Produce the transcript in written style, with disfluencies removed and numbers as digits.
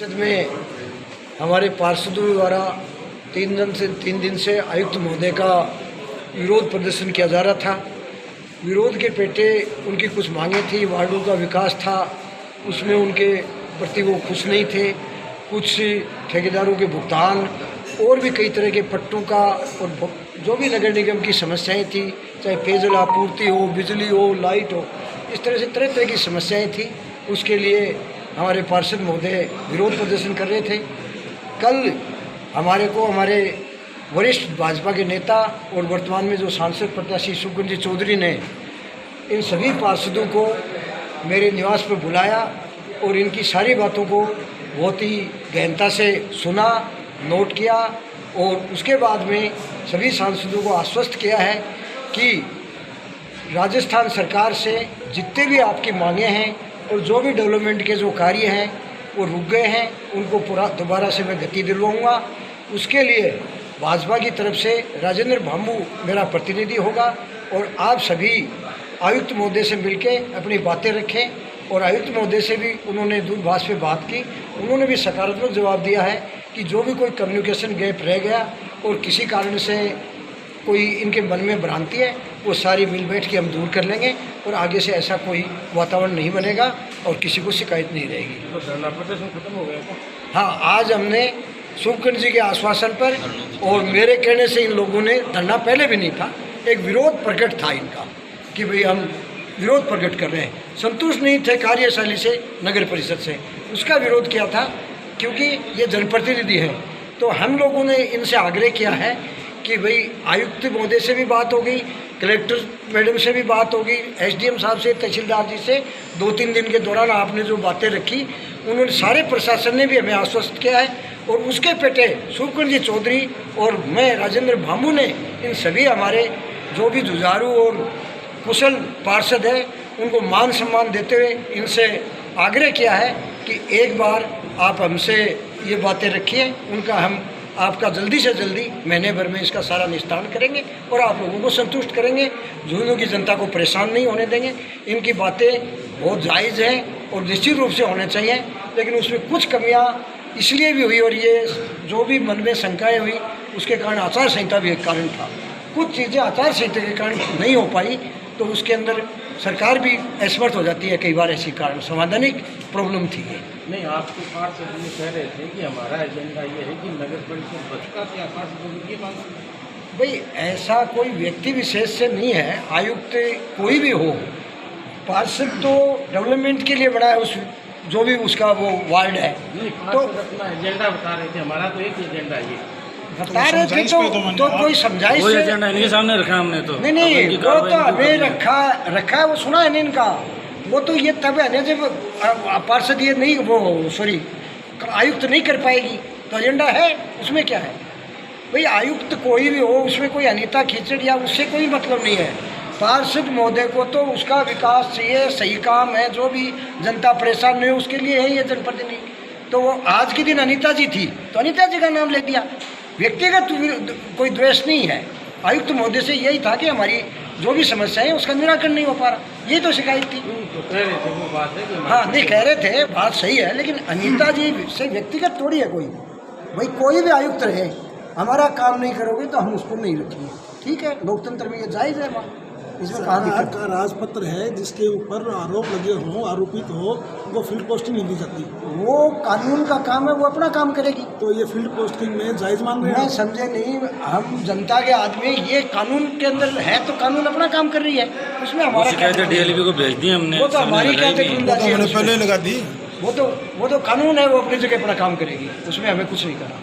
परिषद में हमारे पार्षदों द्वारा 3 दिन से आयुक्त महोदय का विरोध प्रदर्शन किया जा रहा था। विरोध के पेटे उनकी कुछ मांगे थी, वार्डों का विकास था, उसमें उनके प्रति वो खुश नहीं थे। कुछ ठेकेदारों के भुगतान और भी कई तरह के पट्टों का और जो भी नगर निगम की समस्याएं थी, चाहे पेयजल आपूर्ति हो, बिजली हो, लाइट हो, इस तरह से तरह तरह की समस्याएं थी। उसके लिए हमारे पार्षद महोदय विरोध प्रदर्शन कर रहे थे। कल हमारे वरिष्ठ भाजपा के नेता और वर्तमान में जो सांसद प्रत्याशी शुभकरण जी चौधरी ने इन सभी पार्षदों को मेरे निवास पर बुलाया और इनकी सारी बातों को बहुत ही गहनता से सुना, नोट किया और उसके बाद में सभी सांसदों को आश्वस्त किया है कि राजस्थान सरकार से जितने भी आपकी मांगे हैं और जो भी डेवलपमेंट के जो कार्य हैं वो रुक गए हैं, उनको पूरा दोबारा से मैं गति दिलवाऊंगा। उसके लिए भाजपा की तरफ से राजेंद्र भामू मेरा प्रतिनिधि होगा और आप सभी आयुक्त महोदय से मिलकर अपनी बातें रखें। और आयुक्त महोदय से भी उन्होंने दूरभाष पे बात की, उन्होंने भी सकारात्मक जवाब दिया है कि जो भी कोई कम्युनिकेशन गैप रह गया और किसी कारण से कोई इनके मन में भ्रांति है वो सारी मिल बैठ के हम दूर कर लेंगे और आगे से ऐसा कोई वातावरण नहीं बनेगा और किसी को शिकायत नहीं रहेगी। तो धरना प्रदर्शन खत्म हो गया? हाँ, आज हमने शुभकरण जी के आश्वासन पर और मेरे कहने से इन लोगों ने, धरना पहले भी नहीं था, एक विरोध प्रकट था इनका कि भाई हम विरोध प्रकट कर रहे हैं, संतुष्ट नहीं थे कार्यशैली से नगर परिषद से, उसका विरोध किया था क्योंकि ये जनप्रतिनिधि हैं। तो हम लोगों ने इनसे आग्रह किया है कि भाई आयुक्त महोदय से भी बात हो गई, कलेक्टर मैडम से भी बात हो गई, एसडीएम साहब से, तहसीलदार जी से 2-3 दिन के दौरान आपने जो बातें रखी उन्होंने सारे प्रशासन ने भी हमें आश्वस्त किया है और उसके पेटे शुभकरण जी चौधरी और मैं राजेंद्र भामू ने इन सभी हमारे जो भी जुझारू और कुशल पार्षद हैं उनको मान सम्मान देते हुए इनसे आग्रह किया है कि एक बार आप हमसे ये बातें रखिए, उनका हम आपका जल्दी से जल्दी महीने भर में इसका सारा निस्तारण करेंगे और आप लोगों को संतुष्ट करेंगे, झुंझुनू की जनता को परेशान नहीं होने देंगे। इनकी बातें बहुत जायज़ हैं और निश्चित रूप से होने चाहिए, लेकिन उसमें कुछ कमियां इसलिए भी हुई और ये जो भी मन में शंकाएँ हुई उसके कारण आचार संहिता भी एक कारण था। कुछ चीज़ें आचार संहिता के कारण नहीं हो पाई तो उसके अंदर सरकार भी असमर्थ हो जाती है कई बार, ऐसी कारण संवैधानिक प्रॉब्लम थी। नहीं, आपके पार्षद ये कह रहे थे कि हमारा एजेंडा ये है कि नगर परिषद बचका क्या पार्षद की मांग? भाई ऐसा कोई व्यक्ति विशेष से नहीं है, आयुक्त कोई भी हो, पार्षद तो डेवलपमेंट के लिए बना है, उस जो भी उसका वो वार्ड है। तो अपना एजेंडा बता रहे थे, हमारा तो एक एजेंडा ये बता रहे थे तो कोई समझाइश से एजेंडा इनके सामने रखा हमने तो नहीं वो तो हमें रखा है, वो सुना है नहीं इनका, वो तो ये तब है ना जब पार्षद ये नहीं वो सॉरी आयुक्त नहीं कर पाएगी तो एजेंडा है, उसमें क्या है भाई। आयुक्त कोई भी हो, उसमें कोई अनीता खींचड़ या उससे कोई मतलब नहीं है। पार्षद महोदय को तो उसका विकास चाहिए, सही काम है, जो भी जनता परेशान नहीं हो उसके लिए है ये जनप्रतिनिधि। तो वो आज के दिन अनीता जी थी तो अनीता जी का नाम ले दिया, व्यक्तिगत कोई द्वेष नहीं है। आयुक्त महोदय से यही था कि हमारी जो भी समस्या है उसका निराकरण नहीं हो पा रहा, यही तो शिकायत थी। तो कह रहे थे वो बात है कि हाँ नहीं कह रहे थे, बात सही है, लेकिन अनीता जी से व्यक्तिगत थोड़ी है कोई। भाई कोई भी आयुक्त रहे, हमारा काम नहीं करोगे तो हम उसको नहीं रखेंगे, ठीक है, लोकतंत्र में ये जायज़ है। वहाँ इसमें सरकार का राजपत्र है जिसके ऊपर आरोप लगे हों, आरोपित हो, वो फील्ड पोस्टिंग नहीं दी जाती। वो कानून का काम है, वो अपना काम करेगी। तो ये फील्ड पोस्टिंग में जायज़ मान रहे हैं? समझे नहीं, हम जनता के आदमी, ये कानून के अंदर है तो कानून अपना काम कर रही है, उसमें हमारा डीएलपी को भेज दी हमने, वो तो हमारी क्या पहले लगा दी, वो तो कानून है, वो अपनी जगह अपना काम करेगी, उसमें हमें कुछ नहीं करना।